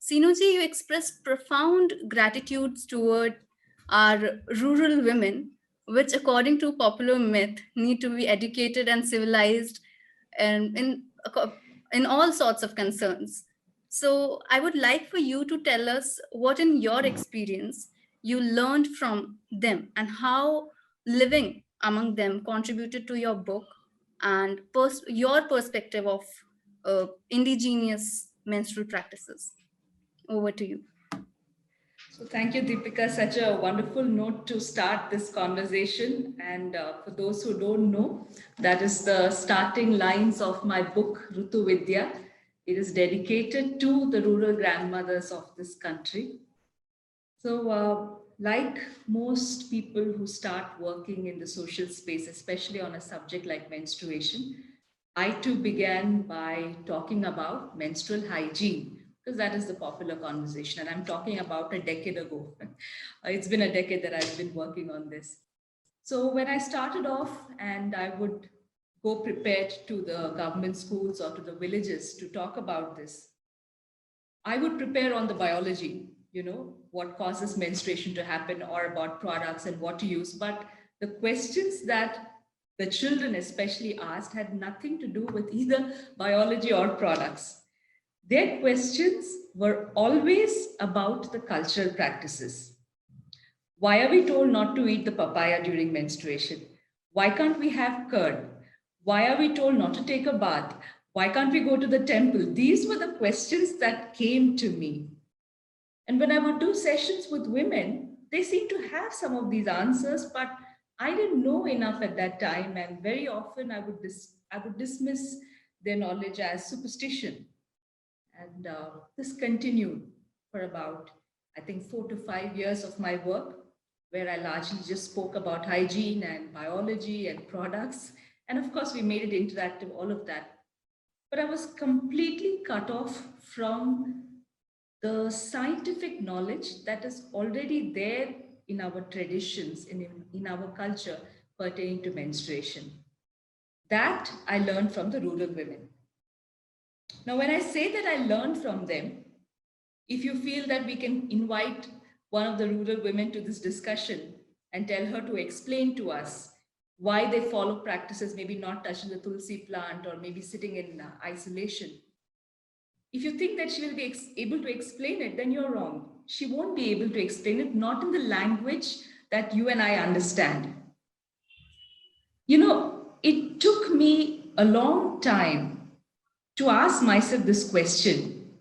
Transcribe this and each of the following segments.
Sinuji, you expressed profound gratitude toward our rural women, which, according to popular myth, need to be educated and civilized and in all sorts of concerns. So, I would like for you to tell us what, in your experience, you learned from them and how living among them contributed to your book and your perspective of indigenous menstrual practices. Over to you. So thank you, Deepika. Such a wonderful note to start this conversation. And for those who don't know, that is the starting lines of my book, Rutu Vidya. It is dedicated to the rural grandmothers of this country. So, like most people who start working in the social space, especially on a subject like menstruation, I too began by talking about menstrual hygiene because that is the popular conversation. And I'm talking about a decade ago. It's been a decade that I've been working on this. So when I started off and I would go prepared to the government schools or to the villages to talk about this, I would prepare on the biology, what causes menstruation to happen or about products and what to use. But the questions that the children especially asked had nothing to do with either biology or products. Their questions were always about the cultural practices. Why are we told not to eat the papaya during menstruation? Why can't we have curd? Why are we told not to take a bath? Why can't we go to the temple? These were the questions that came to me. And when I would do sessions with women, they seemed to have some of these answers, but I didn't know enough at that time. And very often I would dismiss their knowledge as superstition. And this continued for about, I think, 4 to 5 years of my work, where I largely just spoke about hygiene and biology and products. And of course, we made it interactive, all of that. But I was completely cut off from the scientific knowledge that is already there in our traditions, in our culture pertaining to menstruation. That I learned from the rural women. Now, when I say that I learned from them, if you feel that we can invite one of the rural women to this discussion and tell her to explain to us why they follow practices, maybe not touching the tulsi plant or maybe sitting in isolation. If you think that she will be able to explain it, then you're wrong. She won't be able to explain it, not in the language that you and I understand. It took me a long time to ask myself this question.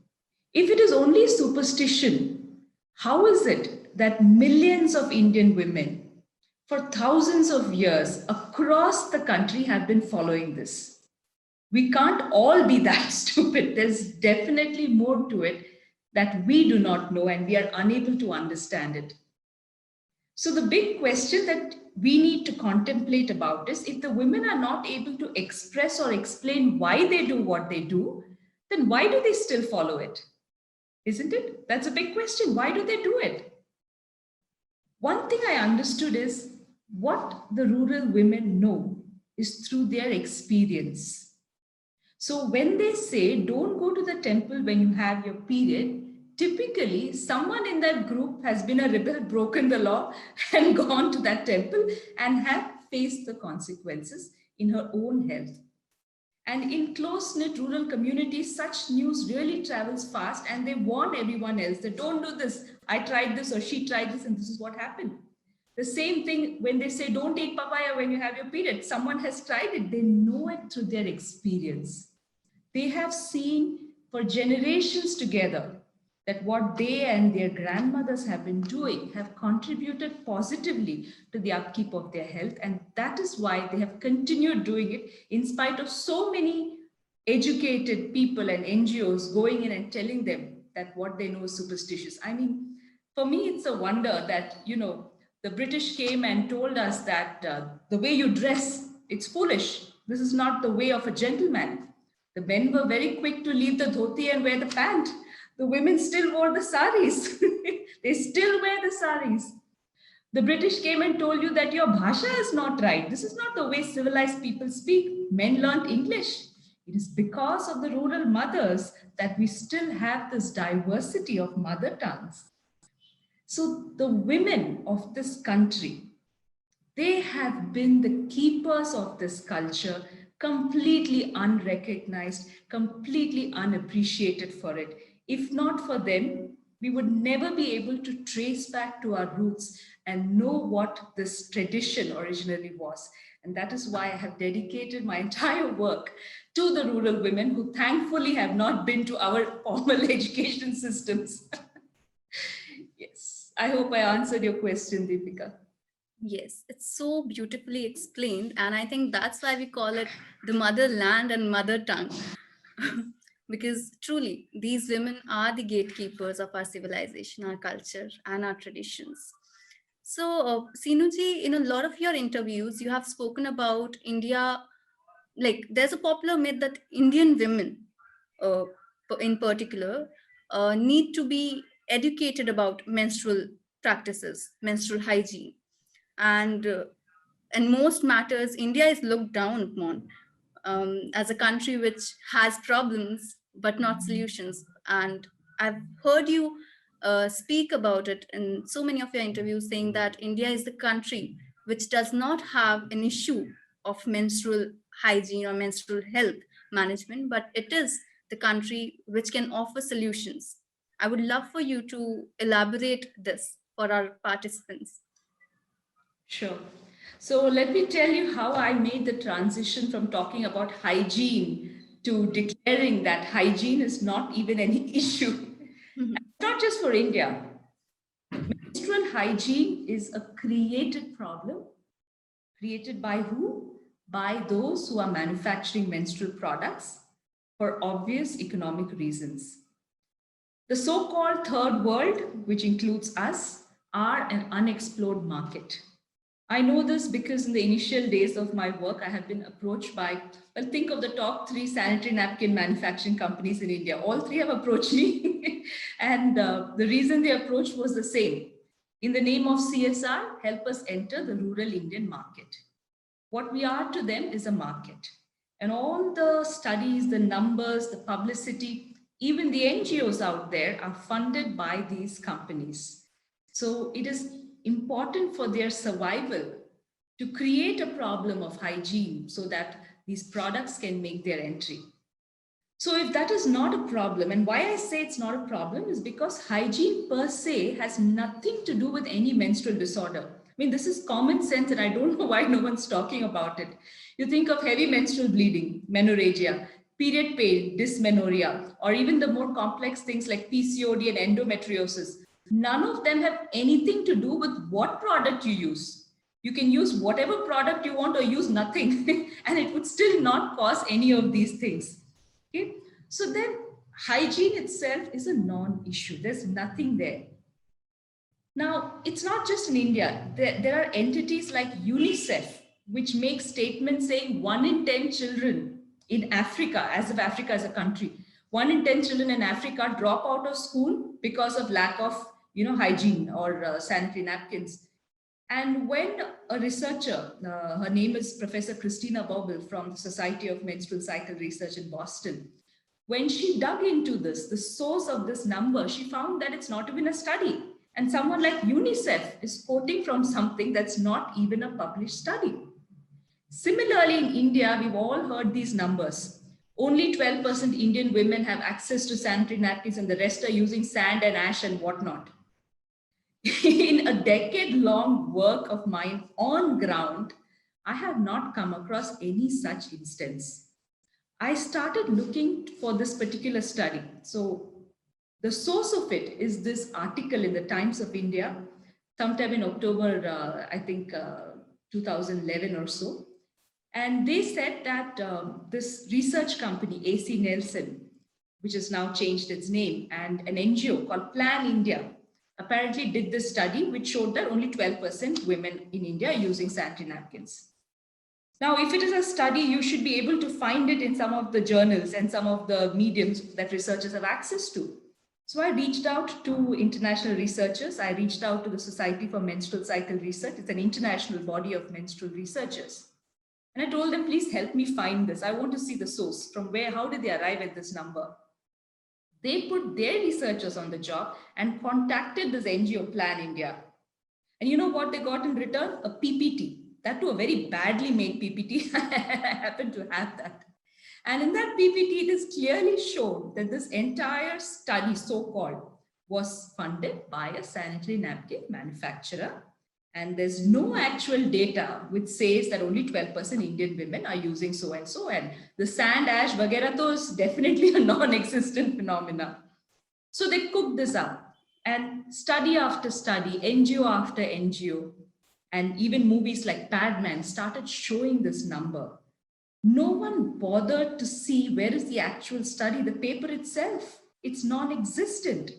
If it is only superstition, how is it that millions of Indian women for thousands of years across the country have been following this? We can't all be that stupid. There's definitely more to it that we do not know and we are unable to understand it. So the big question that we need to contemplate about is, if the women are not able to express or explain why they do what they do, then why do they still follow it? Isn't it? That's a big question. Why do they do it? One thing I understood is what the rural women know is through their experience. So when they say don't go to the temple when you have your period, typically someone in that group has been a rebel, broken the law and gone to that temple and have faced the consequences in her own health. And in close-knit rural communities, such news really travels fast and they warn everyone else that don't do this. I tried this or she tried this and this is what happened. The same thing when they say don't eat papaya when you have your period. Someone has tried it. They know it through their experience. They have seen for generations together that what they and their grandmothers have been doing have contributed positively to the upkeep of their health. And that is why they have continued doing it in spite of so many educated people and NGOs going in and telling them that what they know is superstitious. I mean, for me, it's a wonder that, the British came and told us that the way you dress, it's foolish. This is not the way of a gentleman. The men were very quick to leave the dhoti and wear the pant. The women still wore the saris. They still wear the saris. The British came and told you that your bhasha is not right. This is not the way civilized people speak. Men learned English. It is because of the rural mothers that we still have this diversity of mother tongues. So the women of this country, they have been the keepers of this culture, completely unrecognized, completely unappreciated for it. If not for them, we would never be able to trace back to our roots and know what this tradition originally was. And that is why I have dedicated my entire work to the rural women who thankfully have not been to our formal education systems. Yes, I hope I answered your question, Deepika. Yes, it's so beautifully explained. And I think that's why we call it the motherland and mother tongue. Because truly, these women are the gatekeepers of our civilization, our culture, and our traditions. So, Sinuji, in a lot of your interviews, you have spoken about India. Like, there's a popular myth that Indian women, uh, in particular, need to be educated about menstrual practices, menstrual hygiene, and most matters, India is looked down upon as a country which has problems but not solutions. And I've heard you speak about it in so many of your interviews, saying that India is the country which does not have an issue of menstrual hygiene or menstrual health management, but it is the country which can offer solutions. I would love for you to elaborate this for our participants. Sure. So let me tell you how I made the transition from talking about hygiene to declaring that hygiene is not even any issue. Not just for India. Menstrual hygiene is a created problem. Created by who? By those who are manufacturing menstrual products for obvious economic reasons. The so called third world, which includes us, are an unexplored market. I know this because in the initial days of my work, I have been approached by, well, think of the top three sanitary napkin manufacturing companies in India. All three have approached me. And the reason they approached was the same. In the name of CSR, help us enter the rural Indian market. What we are to them is a market. And all the studies, the numbers, the publicity, even the NGOs out there are funded by these companies. So it is important for their survival to create a problem of hygiene so that these products can make their entry. So if that is not a problem, and why I say it's not a problem is because hygiene per se has nothing to do with any menstrual disorder. I mean, this is common sense, and I don't know why no one's talking about it. You think of heavy menstrual bleeding, menorrhagia, period pain, dysmenorrhea, or even the more complex things like PCOD and endometriosis. None of them have anything to do with what product you use. You can use whatever product you want or use nothing, and it would still not cause any of these things. Okay, so then hygiene itself is a non-issue. There's nothing there. Now, it's not just in India. There are entities like UNICEF, which make statements saying 1 in 10 children in Africa, as if Africa is a country, 1 in 10 children in Africa drop out of school because of lack of, hygiene or sanitary napkins. And when a researcher, her name is Professor Christina Bobel from the Society of Menstrual Cycle Research in Boston, when she dug into this, the source of this number, she found that it's not even a study. And someone like UNICEF is quoting from something that's not even a published study. Similarly, in India, we've all heard these numbers. Only 12% Indian women have access to sanitary napkins, and the rest are using sand and ash and whatnot. In a decade long work of mine on ground, I have not come across any such instance. I started looking for this particular study. So, the source of it is this article in the Times of India, sometime in October, I think 2011 or so. And they said that this research company, AC Nelson, which has now changed its name, and an NGO called Plan India, apparently did this study which showed that only 12% women in India are using sanitary napkins. Now, if it is a study, you should be able to find it in some of the journals and some of the mediums that researchers have access to. So I reached out to international researchers. I reached out to the Society for Menstrual Cycle Research. It's an international body of menstrual researchers. And I told them, please help me find this. I want to see the source. From where, how did they arrive at this number? They put their researchers on the job and contacted this NGO, Plan India. And you know what they got in return? A PPT. That too, a very badly made PPT. I happen to have that. And in that PPT, it is clearly shown that this entire study, so-called, was funded by a sanitary napkin manufacturer. And there's no actual data which says that only 12% Indian women are using so and so. And the sand ash, vagera, is definitely a non-existent phenomena. So they cooked this up, and study after study, NGO after NGO, and even movies like Padman started showing this number. No one bothered to see where is the actual study, the paper itself. It's non-existent.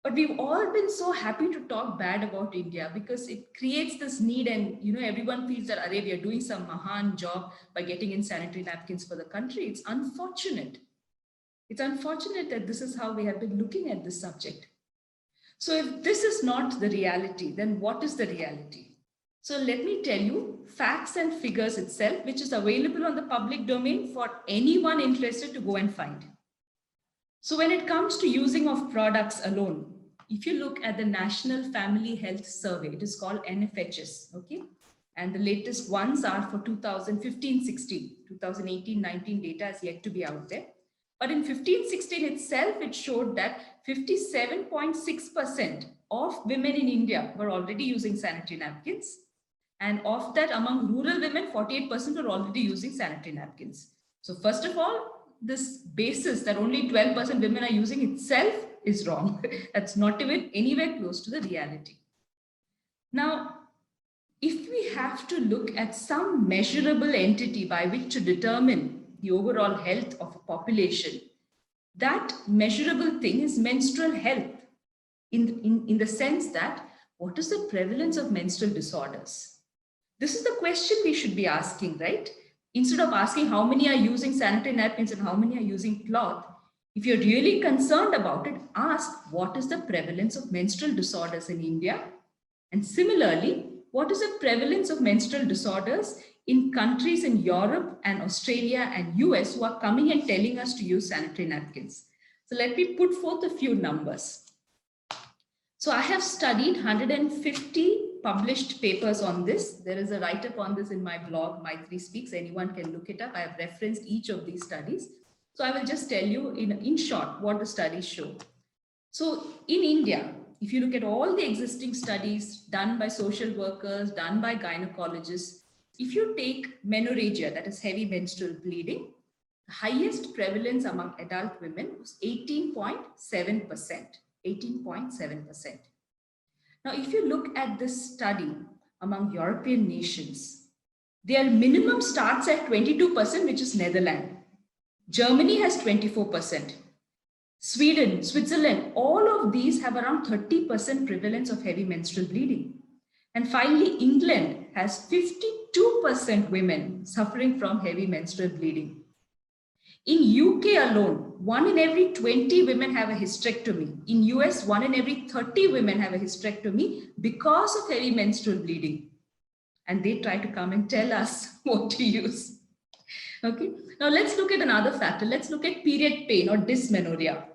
But we've all been so happy to talk bad about India because it creates this need, and everyone feels that we are doing some mahan job by getting in sanitary napkins for the country. It's unfortunate. It's unfortunate that this is how we have been looking at this subject. So if this is not the reality, then what is the reality? So let me tell you facts and figures itself, which is available on the public domain for anyone interested to go and find. So when it comes to using of products alone, if you look at the National Family Health Survey, it is called NFHS, okay? And the latest ones are for 2015-16, 2018-19 data is yet to be out there. But in 15-16 itself, it showed that 57.6% of women in India were already using sanitary napkins. And of that, among rural women, 48% were already using sanitary napkins. So first of all, this basis that only 12% women are using itself is wrong. That's not even anywhere close to the reality. Now, if we have to look at some measurable entity by which to determine the overall health of a population, that measurable thing is menstrual health in the sense that what is the prevalence of menstrual disorders? This is the question we should be asking, right? Instead of asking how many are using sanitary napkins and how many are using cloth, if you're really concerned about it, ask what is the prevalence of menstrual disorders in India? And similarly, what is the prevalence of menstrual disorders in countries in Europe and Australia and US who are coming and telling us to use sanitary napkins? So let me put forth a few numbers. So I have studied 150 published papers on this. There is a write-up on this in my blog, Mythri Speaks. Anyone can look it up. I have referenced each of these studies. So I will just tell you in short what the studies show. So in India, if you look at all the existing studies done by social workers, done by gynecologists, if you take menorrhagia, that is heavy menstrual bleeding, the highest prevalence among adult women was 18.7%. 18.7%. Now, if you look at this study among European nations, their minimum starts at 22%, which is Netherlands. Germany has 24%. Sweden, Switzerland, all of these have around 30% prevalence of heavy menstrual bleeding. And finally, England has 52% women suffering from heavy menstrual bleeding. In UK alone, 1 in every 20 women have a hysterectomy. In US, 1 in every 30 women have a hysterectomy because of heavy menstrual bleeding. And they try to come and tell us what to use. Okay, now let's look at another factor. Let's look at period pain or dysmenorrhea.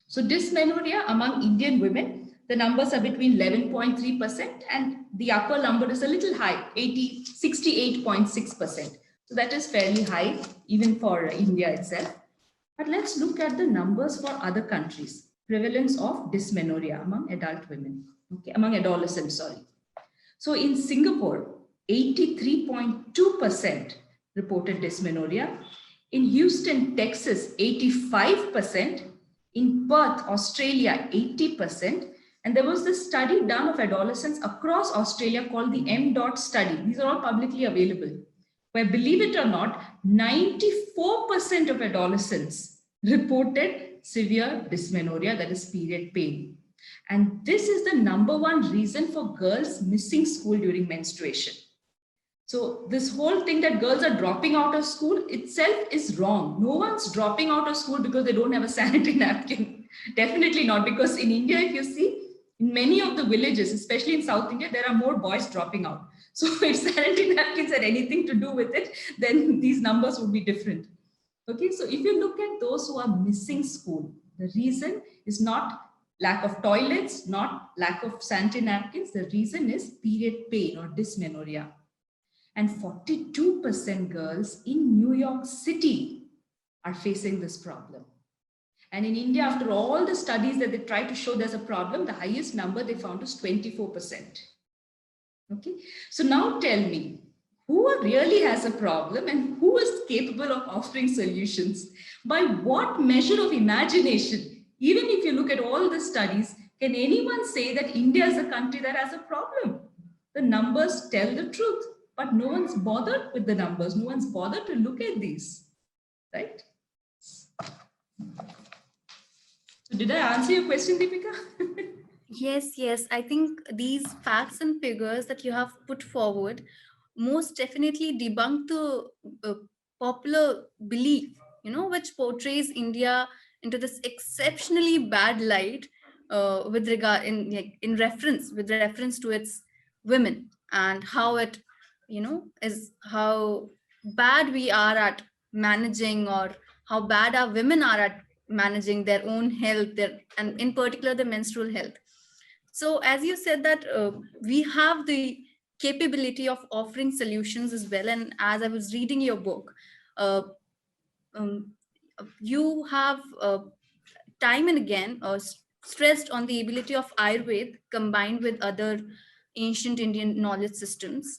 So dysmenorrhea among Indian women, the numbers are between 11.3% and the upper number is a little high, 68.6%. So that is fairly high even for India itself. But let's look at the numbers for other countries. Prevalence of dysmenorrhea among adult women, okay, among adolescents, sorry. So in Singapore, 83.2% reported dysmenorrhea. In Houston, Texas, 85%. In Perth, Australia, 80%. And there was this study done of adolescents across Australia called the M.DOT study. These are all publicly available, where, believe it or not, 94% of adolescents reported severe dysmenorrhea, that is period pain. And this is the #1 reason for girls missing school during menstruation. So this whole thing that girls are dropping out of school itself is wrong. No one's dropping out of school because they don't have a sanitary napkin. Definitely not, because in India, if you see, In many of the villages, especially in South India, there are more boys dropping out. So if sanitary napkins had anything to do with it, then these numbers would be different. Okay, so if you look at those who are missing school, the reason is not lack of toilets, not lack of sanitary napkins. The reason is period pain or dysmenorrhea. And 42% girls in New York City are facing this problem. And in India, after all the studies that they try to show there's a problem, the highest number they found is 24%. Okay, so now tell me, who really has a problem and who is capable of offering solutions? By what measure of imagination, even if you look at all the studies, can anyone say that India is a country that has a problem? The numbers tell the truth, but no one's bothered with the numbers. No one's bothered to look at these, right? So did I answer your question, Deepika? Yes, yes. I think these facts and figures that you have put forward most definitely debunk the uh, popular belief, which portrays India into this exceptionally bad light with regard in like in reference with reference to its women, and how it, is how bad we are at managing, or how bad our women are at managing their own health, and in particular the menstrual health. So, as you said, that we have the capability of offering solutions as well. And as I was reading your book, uh, um, you have time and again stressed on the ability of Ayurveda combined with other ancient Indian knowledge systems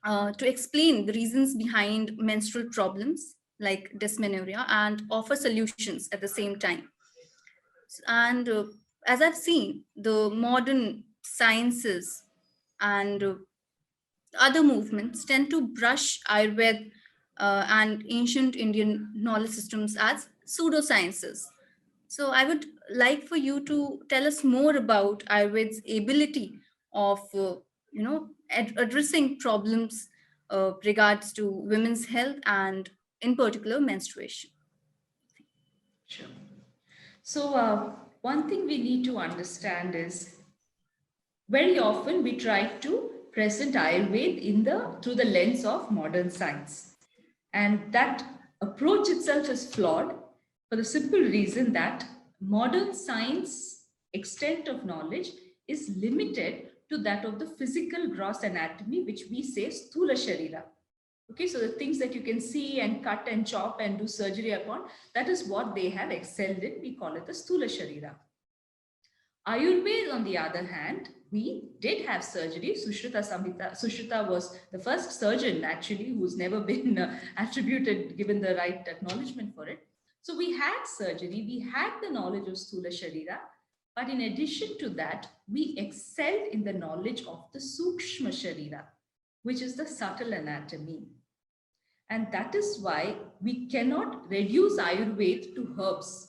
to explain the reasons behind menstrual problems like dysmenorrhea and offer solutions at the same time. And as I've seen, the modern sciences and other movements tend to brush Ayurveda and ancient Indian knowledge systems as pseudosciences. So I would like for you to tell us more about Ayurveda's ability of, addressing problems regards to women's health and, in particular, menstruation. Sure. So, one thing we need to understand is very often we try to present Ayurveda through the lens of modern science. And that approach itself is flawed for the simple reason that modern science extent of knowledge is limited to that of the physical gross anatomy, which we say sthula sharira. Okay, so the things that you can see and cut and chop and do surgery upon, that is what they have excelled in. We call it the sthula sharira. Ayurveda, on the other hand, we did have surgery. Sushruta was the first surgeon actually who's never been given the right acknowledgement for it. So we had surgery, we had the knowledge of Sthula Sharira, but in addition to that, we excelled in the knowledge of the Sukshma Sharira, which is the subtle anatomy. And that is why we cannot reduce Ayurveda to herbs.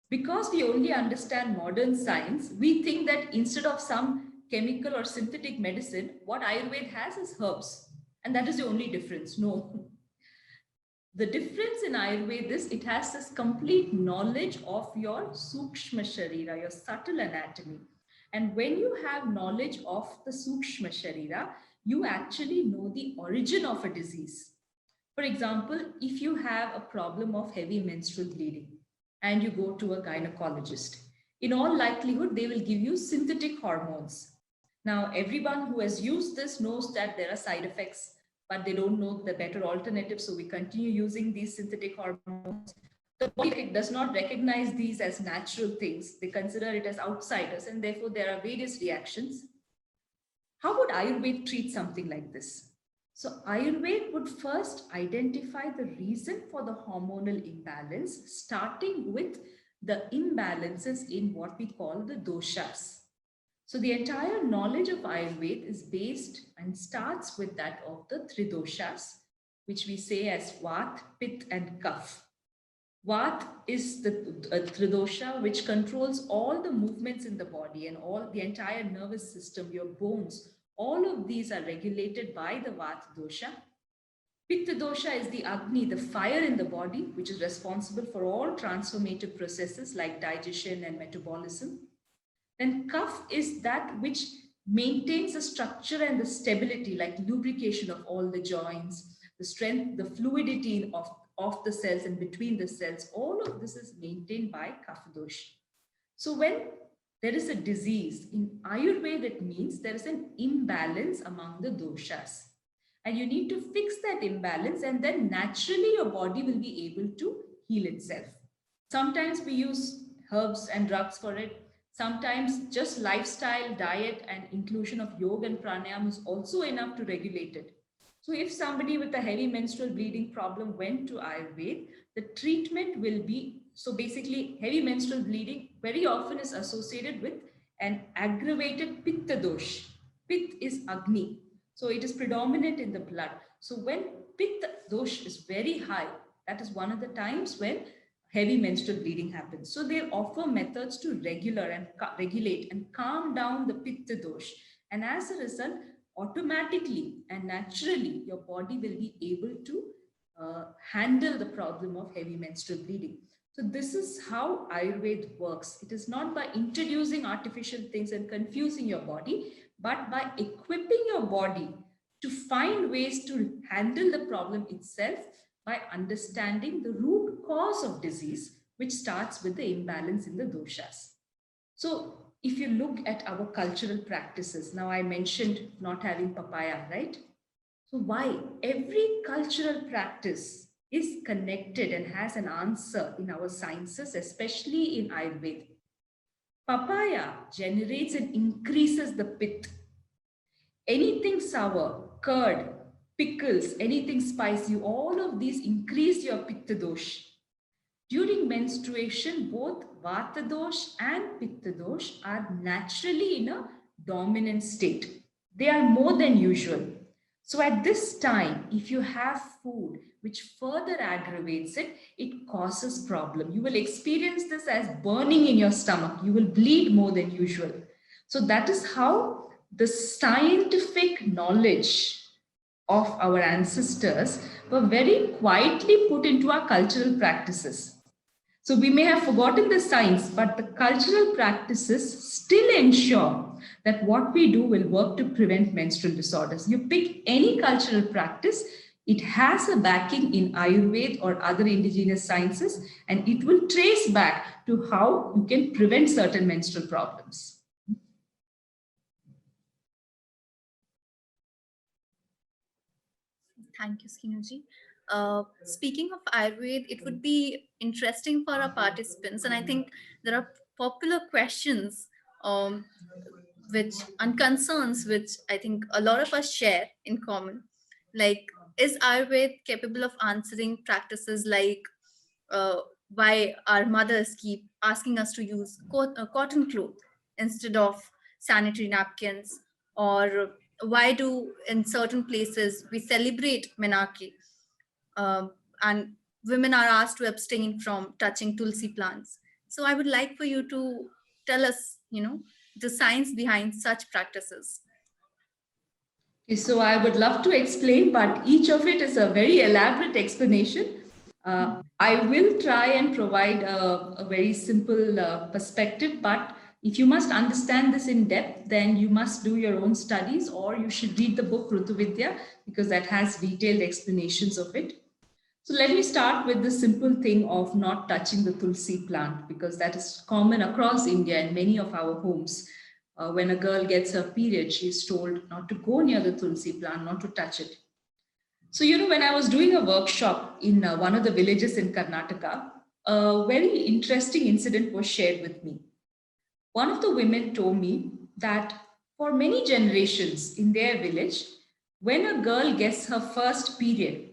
Because we only understand modern science, we think that instead of some chemical or synthetic medicine, what Ayurveda has is herbs. And that is the only difference. No. The difference in Ayurveda is it has this complete knowledge of your Sukshma Sharira, your subtle anatomy. And when you have knowledge of the Sukshma Sharira, you actually know the origin of a disease. For example, if you have a problem of heavy menstrual bleeding and you go to a gynecologist, in all likelihood, they will give you synthetic hormones. Now, everyone who has used this knows that there are side effects, but they don't know the better alternative. So we continue using these synthetic hormones. The body does not recognize these as natural things. They consider it as outsiders, and therefore there are various reactions. How would Ayurveda treat something like this? So Ayurveda would first identify the reason for the hormonal imbalance, starting with the imbalances in what we call the doshas. So the entire knowledge of Ayurveda is based and starts with that of the three doshas, which we say as Vat, Pitta, and Kapha. Vat is the tridosha which controls all the movements in the body and all the entire nervous system, your bones. All of these are regulated by the Vat dosha. Pitta dosha is the Agni, the fire in the body, which is responsible for all transformative processes like digestion and metabolism. Then Kaf is that which maintains the structure and the stability, like lubrication of all the joints, the strength, the fluidity of the cells and between the cells. All of this is maintained by Kapha dosh. So when there is a disease in Ayurveda, it means there is an imbalance among the doshas. And you need to fix that imbalance, and then naturally your body will be able to heal itself. Sometimes we use herbs and drugs for it. Sometimes just lifestyle, diet, and inclusion of yoga and pranayama is also enough to regulate it. So if somebody with a heavy menstrual bleeding problem went to Ayurveda, the treatment will be, so basically heavy menstrual bleeding very often is associated with an aggravated pitta dosh. Pitta is Agni. So it is predominant in the blood. So when pitta dosh is very high, that is one of the times when heavy menstrual bleeding happens. So they offer methods to regulate and calm down the pitta dosh. And as a result, automatically and naturally, your body will be able to handle the problem of heavy menstrual bleeding. So this is how Ayurveda works. It is not by introducing artificial things and confusing your body, but by equipping your body to find ways to handle the problem itself by understanding the root cause of disease, which starts with the imbalance in the doshas. So if you look at our cultural practices, now I mentioned not having papaya, right? So why? Every cultural practice is connected and has an answer in our sciences, especially in Ayurveda. Papaya generates and increases the pitta. Anything sour, curd, pickles, anything spicy, all of these increase your pitta dosh. During menstruation, both vata dosh and pitta dosh are naturally in a dominant state. They are more than usual. So at this time, if you have food which further aggravates it, it causes problem. You will experience this as burning in your stomach. You will bleed more than usual. So that is how the scientific knowledge of our ancestors were very quietly put into our cultural practices. So we may have forgotten the science, but the cultural practices still ensure that what we do will work to prevent menstrual disorders. You pick any cultural practice, it has a backing in Ayurveda or other indigenous sciences, and it will trace back to how you can prevent certain menstrual problems. Thank you, Skinuji. Speaking of Ayurveda, it would be interesting for our participants, and I think there are popular questions which and concerns which I think a lot of us share in common. Like, is Ayurveda capable of answering practices like uh, why our mothers keep asking us to use cotton cloth instead of sanitary napkins, or why do in certain places we celebrate menarche, and women are asked to abstain from touching tulsi plants. So I would like for you to tell us, the science behind such practices. Okay, so I would love to explain, but each of it is a very elaborate explanation. I will try and provide a very simple perspective, but if you must understand this in depth, then you must do your own studies, or you should read the book Rutuvidya, because that has detailed explanations of it. So let me start with the simple thing of not touching the tulsi plant, because that is common across India and many of our homes. When a girl gets her period, she is told not to go near the tulsi plant, not to touch it. So, when I was doing a workshop in one of the villages in Karnataka, a very interesting incident was shared with me. One of the women told me that for many generations in their village, when a girl gets her first period,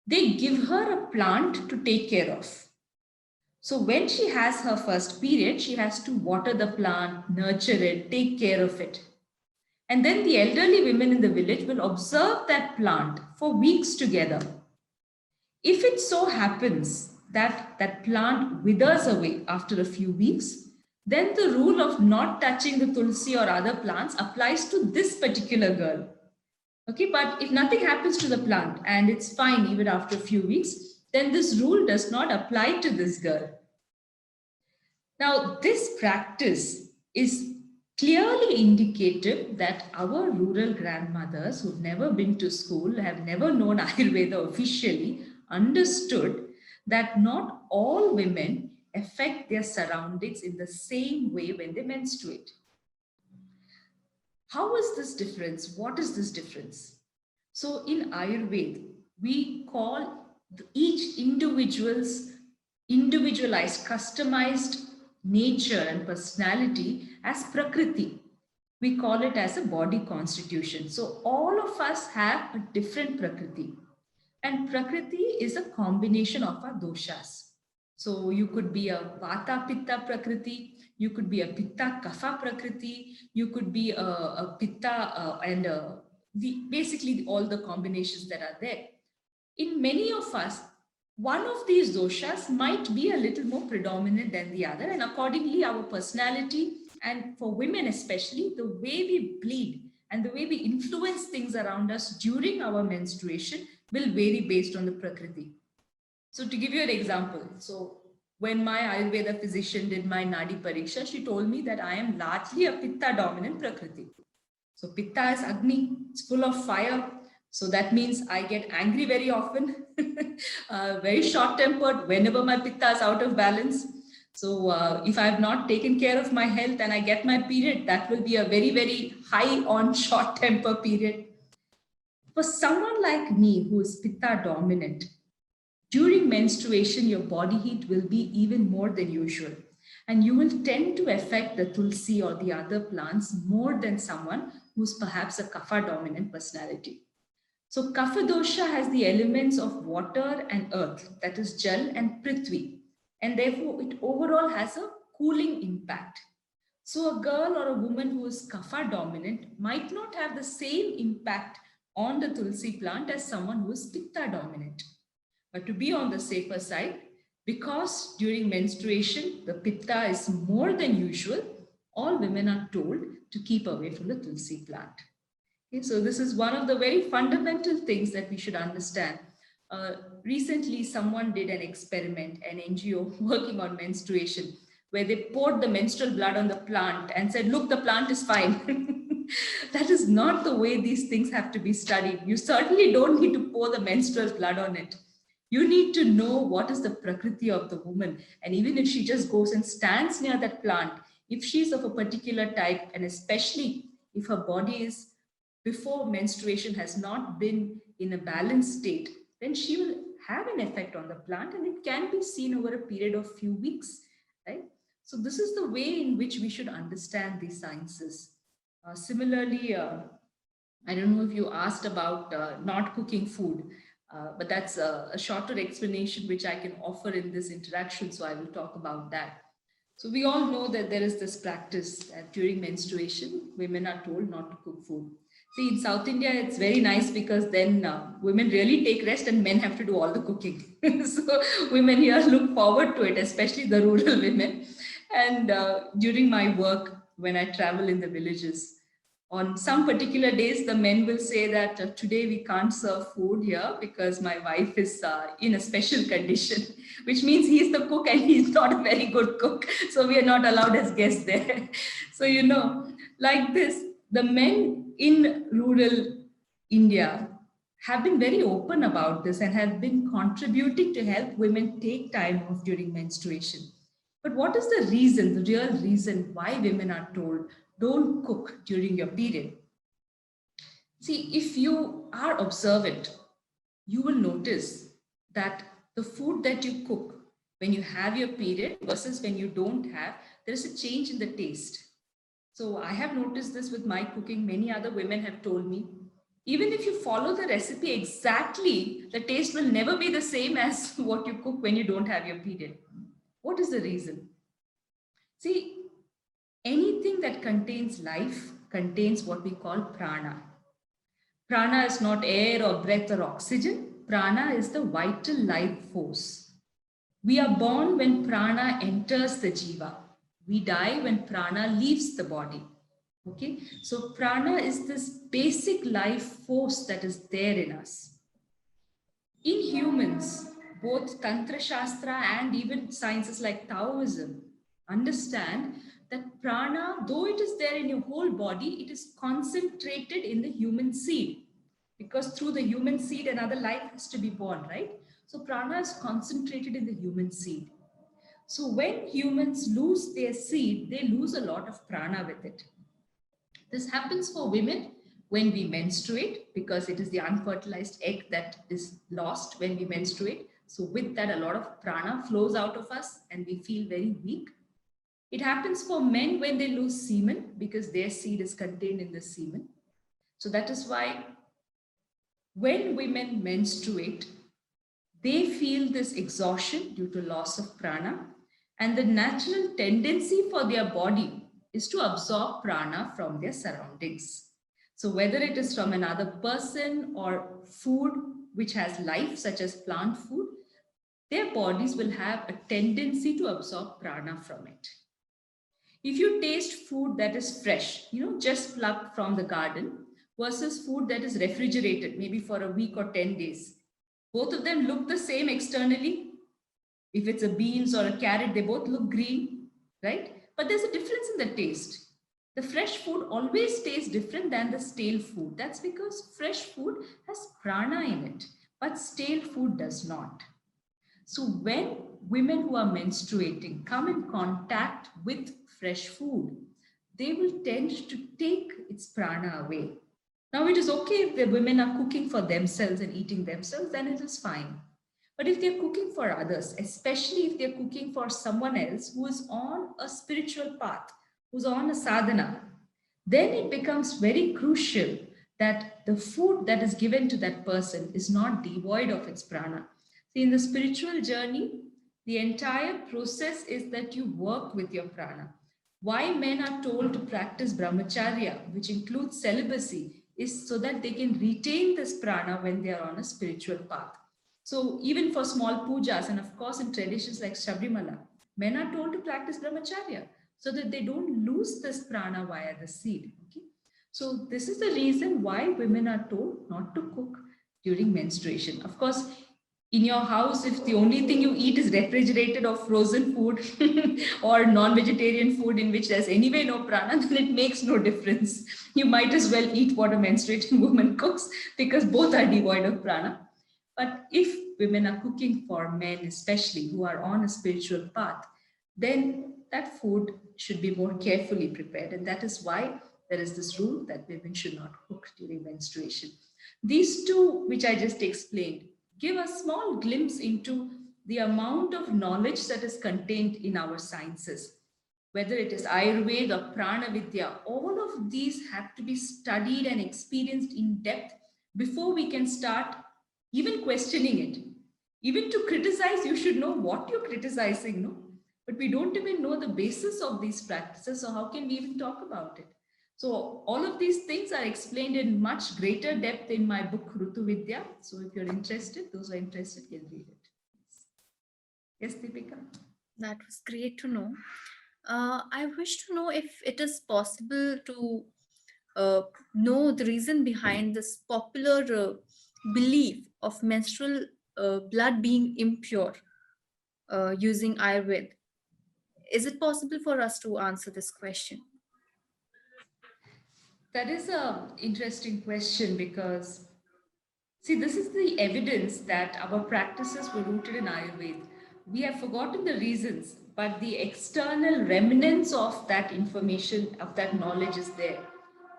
they give her a plant to take care of. So when she has her first period, she has to water the plant, nurture it, take care of it. And then the elderly women in the village will observe that plant for weeks together. If it so happens that that plant withers away after a few weeks, then the rule of not touching the tulsi or other plants applies to this particular girl. Okay, but if nothing happens to the plant and it's fine even after a few weeks, then this rule does not apply to this girl. Now, this practice is clearly indicative that our rural grandmothers who've never been to school, have never known Ayurveda officially, understood that not all women affect their surroundings in the same way when they menstruate. How is this difference? What is this difference? So in Ayurveda, we call each individual's individualized, customized nature and personality as Prakriti. We call it as a body constitution. So all of us have a different Prakriti. And Prakriti is a combination of our doshas. So you could be a Vata Pitta Prakriti, you could be a Pitta Kapha Prakriti, you could be a Pitta basically all the combinations that are there. In many of us, one of these doshas might be a little more predominant than the other, and accordingly, our personality, and for women especially, the way we bleed and the way we influence things around us during our menstruation will vary based on the Prakriti. So, to give you an example, so when my Ayurveda physician did my Nadi Pariksha, she told me that I am largely a Pitta dominant Prakriti. So Pitta is Agni, it's full of fire. So that means I get angry very often, very short tempered whenever my Pitta is out of balance. So if I have not taken care of my health and I get my period, that will be a very, very high on short temper period. For someone like me who is Pitta dominant, during menstruation, your body heat will be even more than usual, and you will tend to affect the tulsi or the other plants more than someone who's perhaps a kapha dominant personality. So, kapha dosha has the elements of water and earth, that is jal and prithvi, and therefore it overall has a cooling impact. So, a girl or a woman who is kapha dominant might not have the same impact on the tulsi plant as someone who is pitta dominant. But to be on the safer side, because during menstruation the pitta is more than usual, all women are told to keep away from the tulsi plant. Okay, so this is one of the very fundamental things that we should understand. Uh, Recently, someone did an experiment, an NGO working on menstruation, where they poured the menstrual blood on the plant and said, look, the plant is fine. That is not the way these things have to be studied. You certainly don't need to pour the menstrual blood on it. You need to know what is the prakriti of the woman. And even if she just goes and stands near that plant, if she's of a particular type, and especially if her body is before menstruation has not been in a balanced state, then she will have an effect on the plant, and it can be seen over a period of few weeks, right? So this is the way in which we should understand these sciences. Similarly, I don't know if you asked about not cooking food, but that's a shorter explanation which I can offer in this interaction. So I will talk about that. So we all know that there is this practice that during menstruation, women are told not to cook food. See, in South India, it's very nice because then women really take rest and men have to do all the cooking. So women here look forward to it, especially the rural women. And during my work, when I travel in the villages, on some particular days, the men will say that today we can't serve food here because my wife is in a special condition, which means he's the cook and he's not a very good cook. So we are not allowed as guests there. So, like this, the men in rural India have been very open about this and have been contributing to help women take time off during menstruation. But what is the reason, the real reason why women are told don't cook during your period? See, if you are observant, you will notice that the food that you cook when you have your period versus when you don't have, there is a change in the taste. So I have noticed this with my cooking. Many other women have told me, even if you follow the recipe exactly, the taste will never be the same as what you cook when you don't have your period. What is the reason? See, anything that contains life contains what we call prana. Prana is not air or breath or oxygen. Prana is the vital life force. We are born when prana enters the jiva. We die when prana leaves the body. Okay, so prana is this basic life force that is there in us. In humans, both Tantra Shastra and even sciences like Taoism understand that prana, though it is there in your whole body, it is concentrated in the human seed. Because through the human seed, another life has to be born, right? So prana is concentrated in the human seed. So when humans lose their seed, they lose a lot of prana with it. This happens for women when we menstruate, because it is the unfertilized egg that is lost when we menstruate. So with that, a lot of prana flows out of us and we feel very weak. It happens for men when they lose semen, because their seed is contained in the semen. So that is why when women menstruate, they feel this exhaustion due to loss of prana, and the natural tendency for their body is to absorb prana from their surroundings. So, whether it is from another person or food which has life, such as plant food, their bodies will have a tendency to absorb prana from it. If you taste food that is fresh, just plucked from the garden, versus food that is refrigerated, maybe for a week or 10 days, both of them look the same externally. If it's a beans or a carrot, they both look green, right? But there's a difference in the taste. The fresh food always tastes different than the stale food. That's because fresh food has prana in it, but stale food does not. So when women who are menstruating come in contact with fresh food, they will tend to take its prana away. Now, it is okay if the women are cooking for themselves and eating themselves, then it is fine. But if they're cooking for others, especially if they're cooking for someone else who is on a spiritual path, who's on a sadhana, then it becomes very crucial that the food that is given to that person is not devoid of its prana. See, in the spiritual journey, the entire process is that you work with your prana. Why men are told to practice brahmacharya, which includes celibacy, is so that they can retain this prana when they are on a spiritual path. So even for small pujas, and of course in traditions like Sabrimala, men are told to practice brahmacharya so that they don't lose this prana via the seed. Okay? So this is the reason why women are told not to cook during menstruation. Of course, in your house, if the only thing you eat is refrigerated or frozen food or non-vegetarian food in which there's anyway no prana, then it makes no difference. You might as well eat what a menstruating woman cooks, because both are devoid of prana. But if women are cooking for men, especially who are on a spiritual path, then that food should be more carefully prepared. And that is why there is this rule that women should not cook during menstruation. These two, which I just explained, give a small glimpse into the amount of knowledge that is contained in our sciences. Whether it is Ayurveda or Prana Vidya, all of these have to be studied and experienced in depth before we can start even questioning it. Even to criticize, you should know what you're criticizing, no? But we don't even know the basis of these practices, so how can we even talk about it? So all of these things are explained in much greater depth in my book, Rutu Vidya. So if you're interested, those who are interested can read it. Yes, Deepika? That was great to know. I wish to know if it is possible to know the reason behind this popular belief of menstrual blood being impure using Ayurveda. Is it possible for us to answer this question? That is a interesting question, because see, this is the evidence that our practices were rooted in Ayurveda. We have forgotten the reasons, but the external remnants of that information, of that knowledge is there.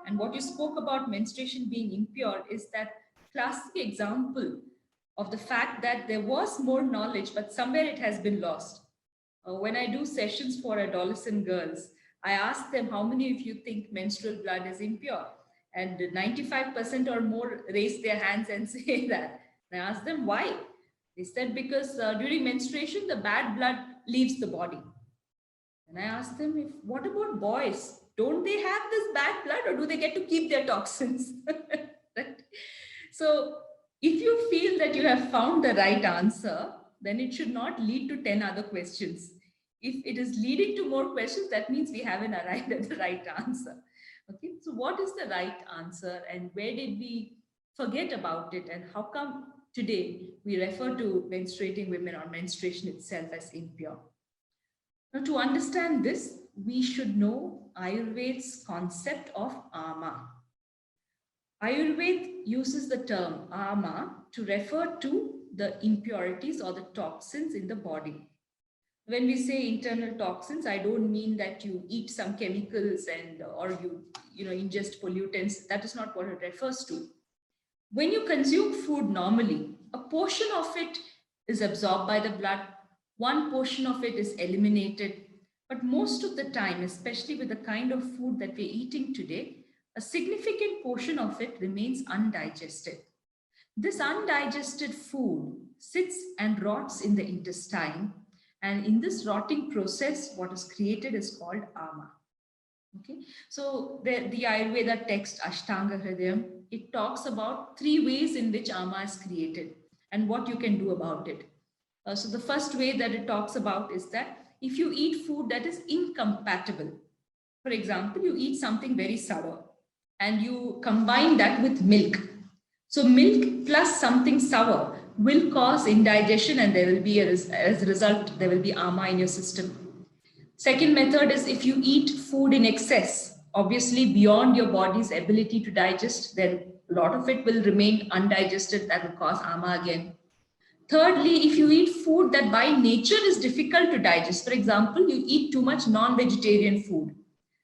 And what you spoke about menstruation being impure is that classic example of the fact that there was more knowledge, but somewhere it has been lost. When I do sessions for adolescent girls, I ask them, how many of you think menstrual blood is impure? And 95% or more raise their hands and say that. And I ask them why. They said because during menstruation, the bad blood leaves the body. And I asked them, if what about boys? Don't they have this bad blood, or do they get to keep their toxins? Right? So if you feel that you have found the right answer, then it should not lead to 10 other questions. If it is leading to more questions, that means we haven't arrived at the right answer. Okay, so what is the right answer, and where did we forget about it, and how come today we refer to menstruating women or menstruation itself as impure? Now, to understand this, we should know Ayurved's concept of ama. Ayurveda uses the term ama to refer to the impurities or the toxins in the body. When we say internal toxins, I don't mean that you eat some chemicals and or you ingest pollutants. That is not what it refers to. When you consume food normally, a portion of it is absorbed by the blood, one portion of it is eliminated. But most of the time, especially with the kind of food that we're eating today, a significant portion of it remains undigested. This undigested food sits and rots in the intestine, and in this rotting process, what is created is called ama. Okay, so the Ayurveda text Ashtanga Hridayam, it talks about 3 ways in which ama is created and what you can do about it. So the first way that it talks about is that if you eat food that is incompatible, for example, you eat something very sour and you combine that with milk. So milk plus something sour will cause indigestion, and there will be as a result, there will be ama in your system. Second method is if you eat food in excess, obviously beyond your body's ability to digest, then a lot of it will remain undigested. That will cause ama again. Thirdly, if you eat food that by nature is difficult to digest, for example, you eat too much non-vegetarian food,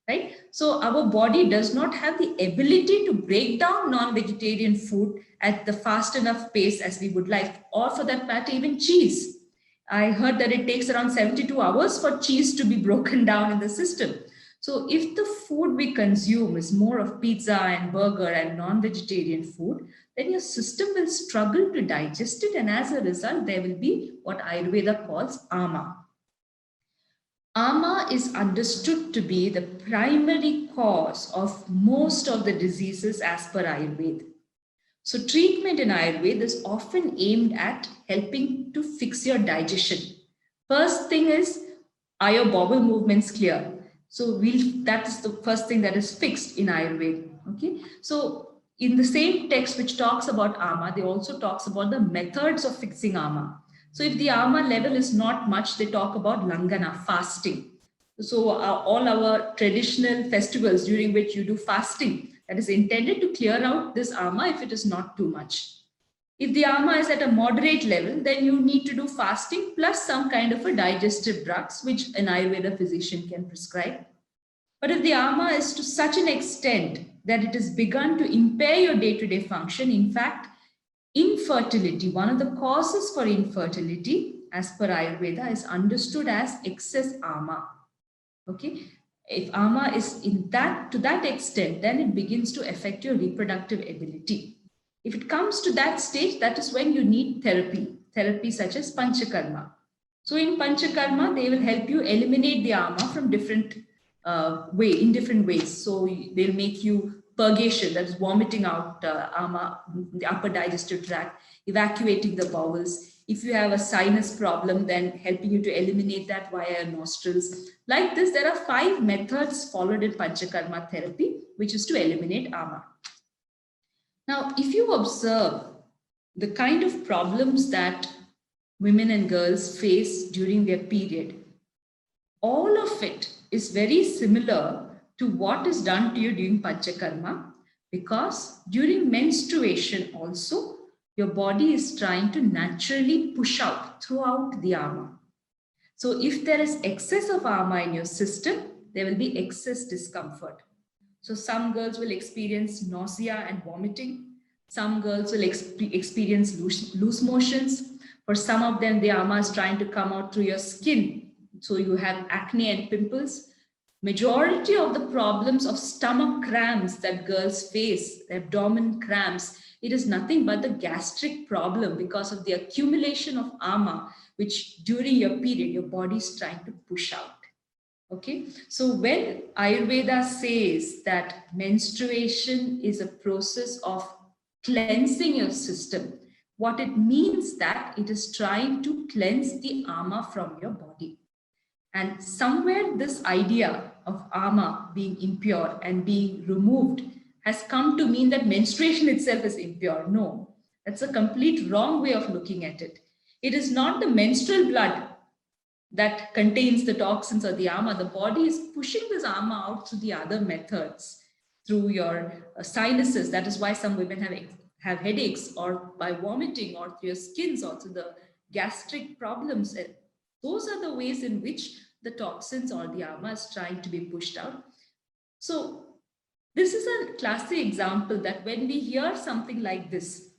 right? So our body does not have the ability to break down non-vegetarian food at the fast enough pace as we would like, or for that matter, even cheese. I heard that it takes around 72 hours for cheese to be broken down in the system. So if the food we consume is more of pizza and burger and non-vegetarian food, then your system will struggle to digest it. And as a result, there will be what Ayurveda calls ama. Ama is understood to be the primary cause of most of the diseases as per Ayurveda. So treatment in Ayurveda is often aimed at helping to fix your digestion. First thing is, are your bowel movements clear? So that is the first thing that is fixed in Ayurveda. Okay. So in the same text which talks about ama, they also talks about the methods of fixing ama. So if the ama level is not much, they talk about langana, fasting. So all our traditional festivals during which you do fasting, that is intended to clear out this ama if it is not too much. If the ama is at a moderate level, then you need to do fasting plus some kind of a digestive drugs, which an Ayurveda physician can prescribe. But if the ama is to such an extent that it has begun to impair your day-to-day function, in fact, infertility, one of the causes for infertility, as per Ayurveda, is understood as excess ama. Okay, if ama is in that to that extent, then it begins to affect your reproductive ability. If it comes to that stage, that is when you need therapy such as panchakarma. So in panchakarma, they will help you eliminate the ama from different in different ways. So they'll make you purgation, that is vomiting out ama, the upper digestive tract, evacuating the bowels. If you have a sinus problem, then helping you to eliminate that via nostrils. Like this, there are 5 methods followed in panchakarma therapy, which is to eliminate ama. Now, if you observe the kind of problems that women and girls face during their period, all of it is very similar to what is done to you during panchakarma, because during menstruation also, your body is trying to naturally push out throughout the ama. So if there is excess of ama in your system, there will be excess discomfort. So some girls will experience nausea and vomiting. Some girls will experience loose motions. For some of them, the ama is trying to come out through your skin. So you have acne and pimples. Majority of the problems of stomach cramps that girls face, abdomen cramps, it is nothing but the gastric problem because of the accumulation of ama, which during your period, your body is trying to push out. Okay, so when Ayurveda says that menstruation is a process of cleansing your system, what it means that it is trying to cleanse the ama from your body. And somewhere this idea of ama being impure and being removed has come to mean that menstruation itself is impure. No, that's a complete wrong way of looking at it. It is not the menstrual blood that contains the toxins or the ama, the body is pushing this ama out through the other methods, through your sinuses. That is why some women have headaches, or by vomiting, or through your skins, or through the gastric problems. Those are the ways in which the toxins or the ama is trying to be pushed out. So this is a classic example that when we hear something like this,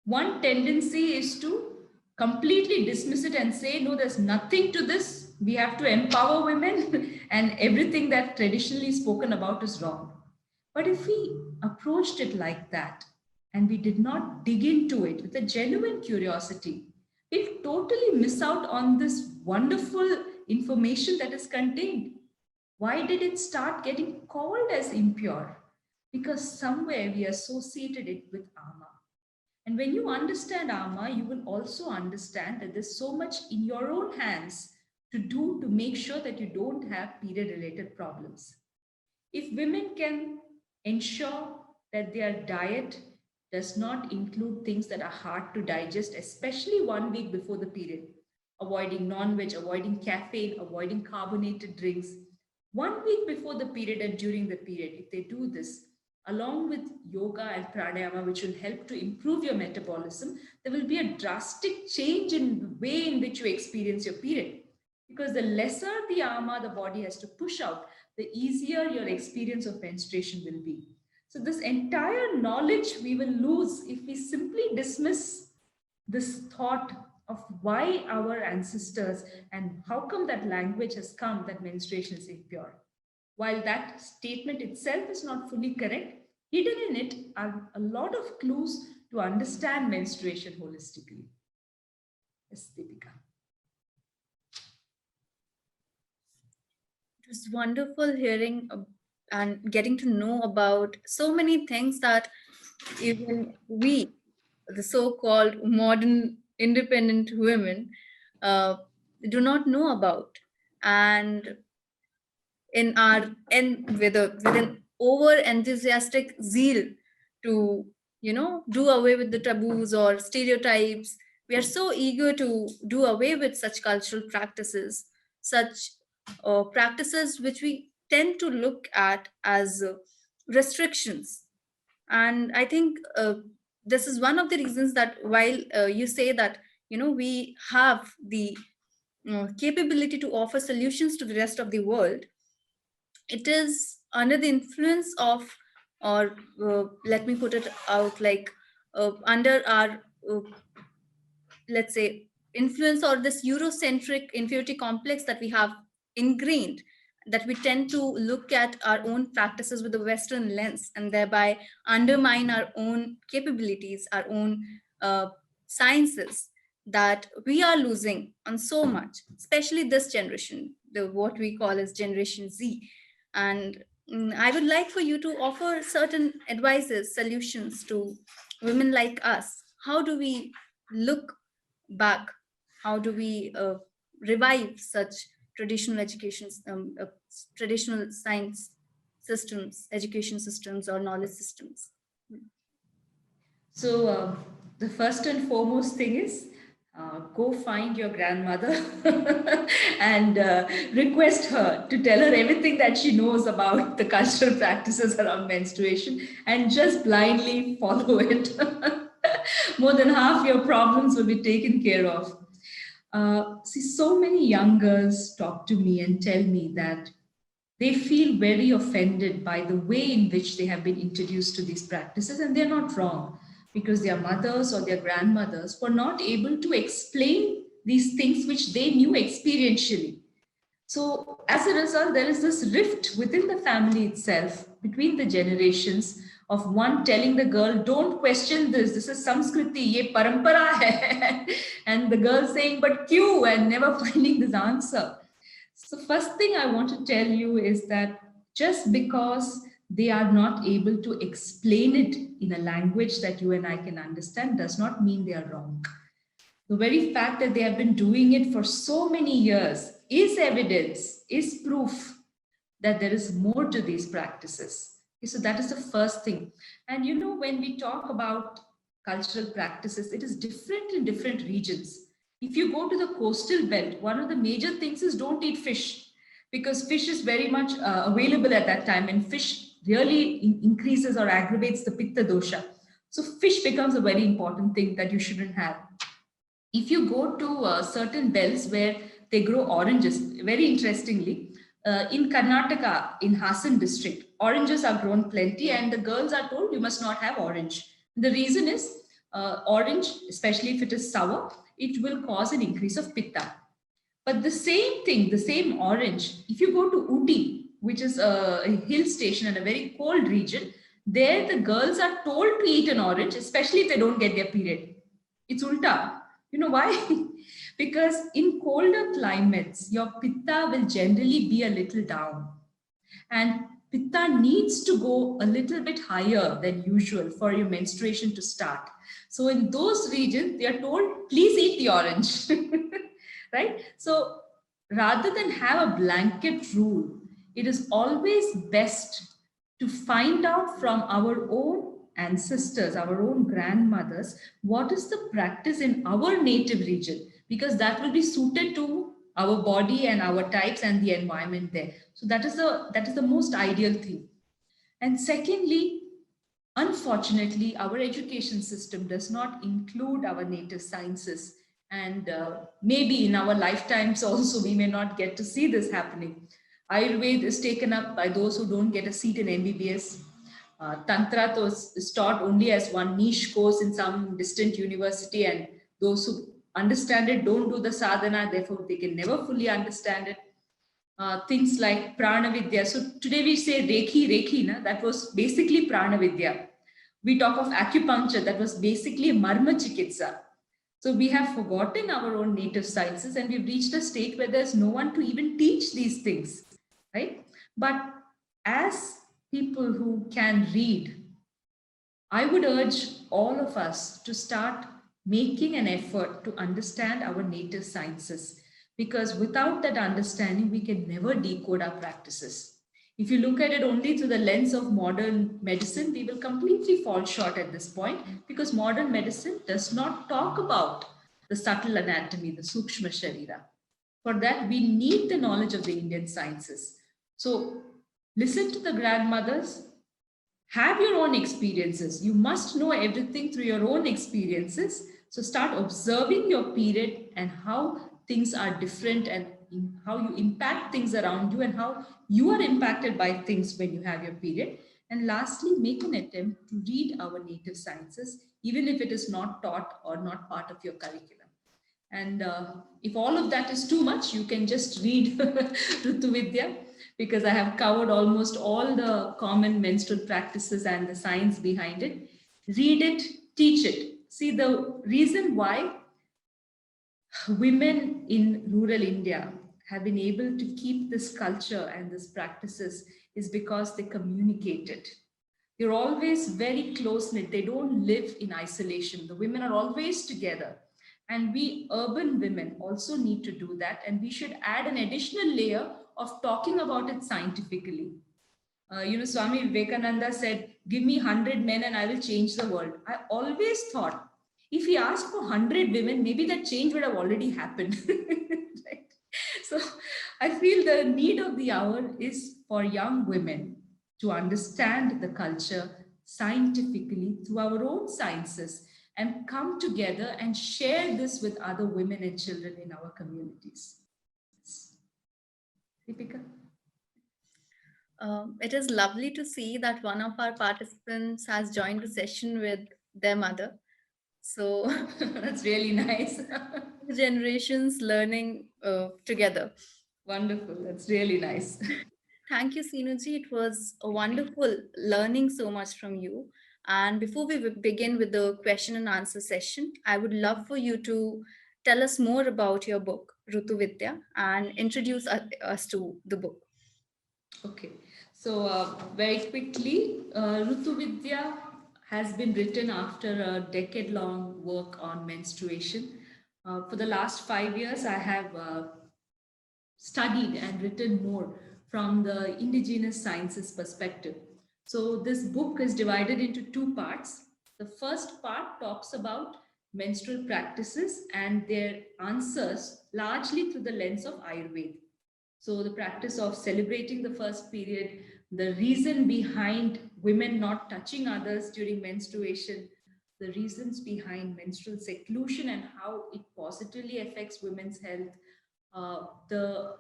one tendency is to completely dismiss it and say, no, there's nothing to this. We have to empower women, and everything that traditionally spoken about is wrong. But if we approached it like that and we did not dig into it with a genuine curiosity, we'll totally miss out on this wonderful information that is contained. Why did it start getting called as impure? Because somewhere we associated it with ama. And when you understand ama, you will also understand that there's so much in your own hands to do to make sure that you don't have period related problems. If women can ensure that their diet does not include things that are hard to digest, especially 1 week before the period, avoiding non veg, avoiding caffeine, avoiding carbonated drinks, 1 week before the period and during the period, if they do this, along with yoga and pranayama, which will help to improve your metabolism, there will be a drastic change in the way in which you experience your period. Because the lesser the ama the body has to push out, the easier your experience of menstruation will be. So, this entire knowledge we will lose if we simply dismiss this thought of why our ancestors and how come that language has come that menstruation is impure. While that statement itself is not fully correct, hidden in it are a lot of clues to understand menstruation holistically. Yes, Deepika. It was wonderful hearing and getting to know about so many things that even we, the so called modern independent women, uh, do not know about. And in our with an over enthusiastic zeal to do away with the taboos or stereotypes, we are so eager to do away with such cultural practices, such practices which we tend to look at as restrictions. And I think this is one of the reasons that while you say that we have the capability to offer solutions to the rest of the world, it is under the influence of, or let me put it out like, under our let's say influence, or this eurocentric inferiority complex that we have ingrained, that we tend to look at our own practices with a western lens and thereby undermine our own capabilities, our own sciences, that we are losing on so much, especially this generation, the what we call as generation Z. And I would like for you to offer certain advices, solutions to women like us. How do we look back? How do we revive such traditional education, traditional science systems, education systems, or knowledge systems? So, the first and foremost thing is go find your grandmother and request her to tell her everything that she knows about the cultural practices around menstruation, and just blindly follow it. More than half your problems will be taken care of. See, so many young girls talk to me and tell me that they feel very offended by the way in which they have been introduced to these practices, and they're not wrong, because their mothers or their grandmothers were not able to explain these things which they knew experientially. So, as a result, there is this rift within the family itself, between the generations, of one telling the girl, don't question this is Samskriti, ye parampara hai. And the girl saying, but Q, and never finding this answer. So, first thing I want to tell you is that just because they are not able to explain it in a language that you and I can understand does not mean they are wrong. The very fact that they have been doing it for so many years is evidence, is proof that there is more to these practices. Okay, so that is the first thing. And when we talk about cultural practices, it is different in different regions. If you go to the coastal belt, one of the major things is don't eat fish, because fish is very much available at that time, and fish really increases or aggravates the pitta dosha. So fish becomes a very important thing that you shouldn't have. If you go to certain belts where they grow oranges, very interestingly, in Karnataka, in Hassan district, oranges are grown plenty, and the girls are told you must not have orange. The reason is orange, especially if it is sour, it will cause an increase of pitta. But the same thing, the same orange, if you go to Uti, which is a hill station and a very cold region, there the girls are told to eat an orange, especially if they don't get their period. It's ulta. You know why? Because in colder climates, your pitta will generally be a little down. And pitta needs to go a little bit higher than usual for your menstruation to start. So in those regions, they are told, please eat the orange. Right? So rather than have a blanket rule, it is always best to find out from our own ancestors, our own grandmothers, what is the practice in our native region, because that will be suited to our body and our types and the environment there. So that is the most ideal thing. And secondly, unfortunately, our education system does not include our native sciences. And maybe in our lifetimes also, we may not get to see this happening. Ayurveda is taken up by those who don't get a seat in MBBS. Tantra is taught only as one niche course in some distant university, and those who understand it don't do the sadhana, therefore, they can never fully understand it. Things like prana vidya. So today we say Reiki, na? That was basically prana vidya. We talk of acupuncture, that was basically marma chikitsa. So we have forgotten our own native sciences, and we've reached a state where there's no one to even teach these things, right? But as people who can read, I would urge all of us to start making an effort to understand our native sciences, because without that understanding, we can never decode our practices. If you look at it only through the lens of modern medicine, we will completely fall short at this point, because modern medicine does not talk about the subtle anatomy, the Sukshma Sharira. For that, we need the knowledge of the Indian sciences. So, listen to the grandmothers, have your own experiences. You must know everything through your own experiences. So start observing your period and how things are different, and how you impact things around you, and how you are impacted by things when you have your period. And lastly, make an attempt to read our native sciences, even if it is not taught or not part of your curriculum. And if all of that is too much, you can just read Ritu Vidya, because I have covered almost all the common menstrual practices and the science behind it. Read it, teach it. See, the reason why women in rural India have been able to keep this culture and these practices is because they communicate it. They're always very close knit. They don't live in isolation. The women are always together. And we urban women also need to do that. And we should add an additional layer of talking about it scientifically. Swami Vivekananda said, give me 100 men and I will change the world. I always thought, if he asked for 100 women, maybe that change would have already happened. Right? So I feel the need of the hour is for young women to understand the culture scientifically through our own sciences, and come together and share this with other women and children in our communities. Deepika? It is lovely to see that one of our participants has joined the session with their mother. So That's really nice. generations learning together. Wonderful. That's really nice. Thank you, Sinuji. It was a wonderful learning so much from you. And before we begin with the question and answer session, I would love for you to tell us more about your book, Rutu Vidya, and introduce us to the book. Okay. So, very quickly, Rutu Vidya has been written after a decade long work on menstruation. For the last 5 years, I have studied and written more from the indigenous sciences perspective. So, this book is divided into two parts. The first part talks about menstrual practices and their answers largely through the lens of Ayurveda. So the practice of celebrating the first period, the reason behind women not touching others during menstruation, the reasons behind menstrual seclusion and how it positively affects women's health. The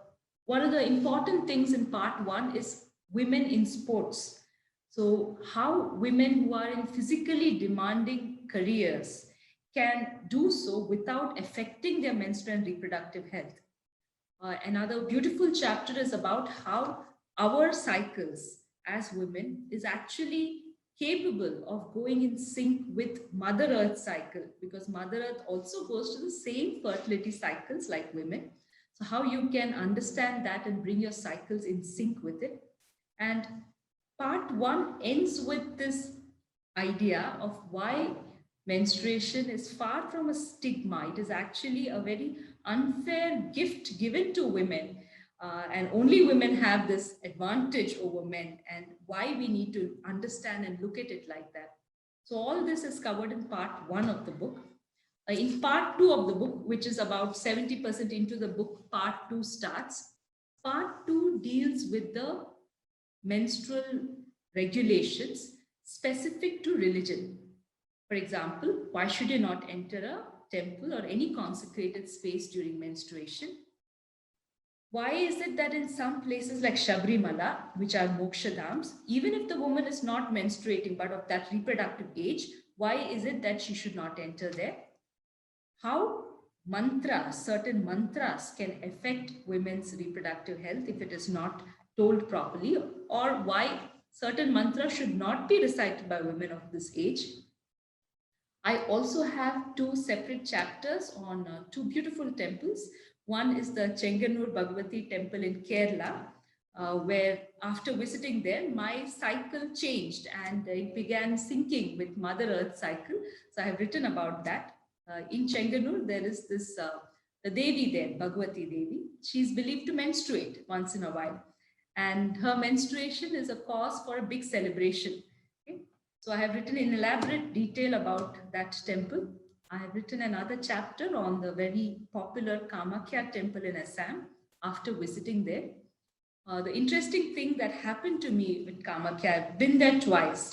One of the important things in part one is women in sports. So how women who are in physically demanding careers can do so without affecting their menstrual and reproductive health. Another beautiful chapter is about how our cycles as women is actually capable of going in sync with Mother Earth cycle, because Mother Earth also goes to the same fertility cycles like women. So how you can understand that and bring your cycles in sync with it. And part one ends with this idea of why menstruation is far from a stigma. It is actually a very unfair gift given to women. And only women have this advantage over men, and why we need to understand and look at it like that. So, all this is covered in part one of the book. In part two of the book, which is about 70% into the book, part two starts. Part two deals with the menstrual regulations specific to religion. For example, why should you not enter a temple or any consecrated space during menstruation? Why is it that in some places like Shabrimala, which are mokshadams, even if the woman is not menstruating but of that reproductive age, why is it that she should not enter there? How mantras, certain mantras can affect women's reproductive health if it is not told properly, or why certain mantras should not be recited by women of this age. I also have two separate chapters on two beautiful temples. One is the Chenganur Bhagavati temple in Kerala, where after visiting there, my cycle changed and it began syncing with Mother Earth cycle. So I have written about that. In Chenganur, there is this the Devi there, Bhagavati Devi. She is believed to menstruate once in a while, and her menstruation is a cause for a big celebration. Okay? So I have written in elaborate detail about that temple. I have written another chapter on the very popular Kamakhya temple in Assam after visiting there. The interesting thing that happened to me with Kamakhya, I've been there twice.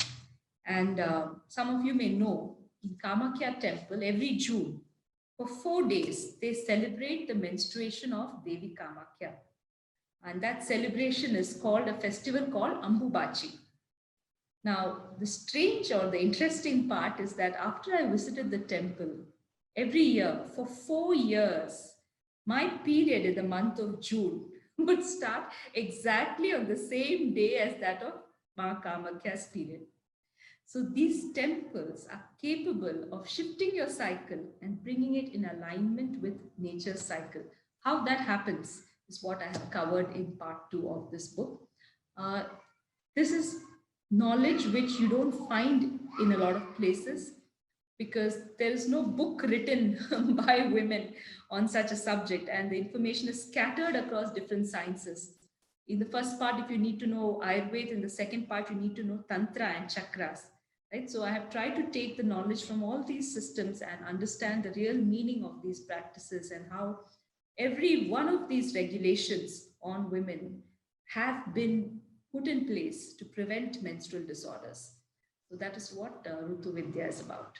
And some of you may know, in Kamakhya temple, every June, for 4 days, they celebrate the menstruation of Devi Kamakhya. And that celebration is called a festival called Ambubachi. Now, the strange or the interesting part is that after I visited the temple, every year for 4 years, my period in the month of June would start exactly on the same day as that of Ma Kamakhya's period. So these temples are capable of shifting your cycle and bringing it in alignment with nature's cycle. How that happens is what I have covered in part two of this book. Uh, this is knowledge which you don't find in a lot of places, because there is no book written by women on such a subject, and the information is scattered across different sciences. In the first part, if you need to know Ayurveda, in the second part, you need to know Tantra and Chakras. Right? So I have tried to take the knowledge from all these systems and understand the real meaning of these practices and how every one of these regulations on women have been put in place to prevent menstrual disorders. So that is what Rutu Vidya is about.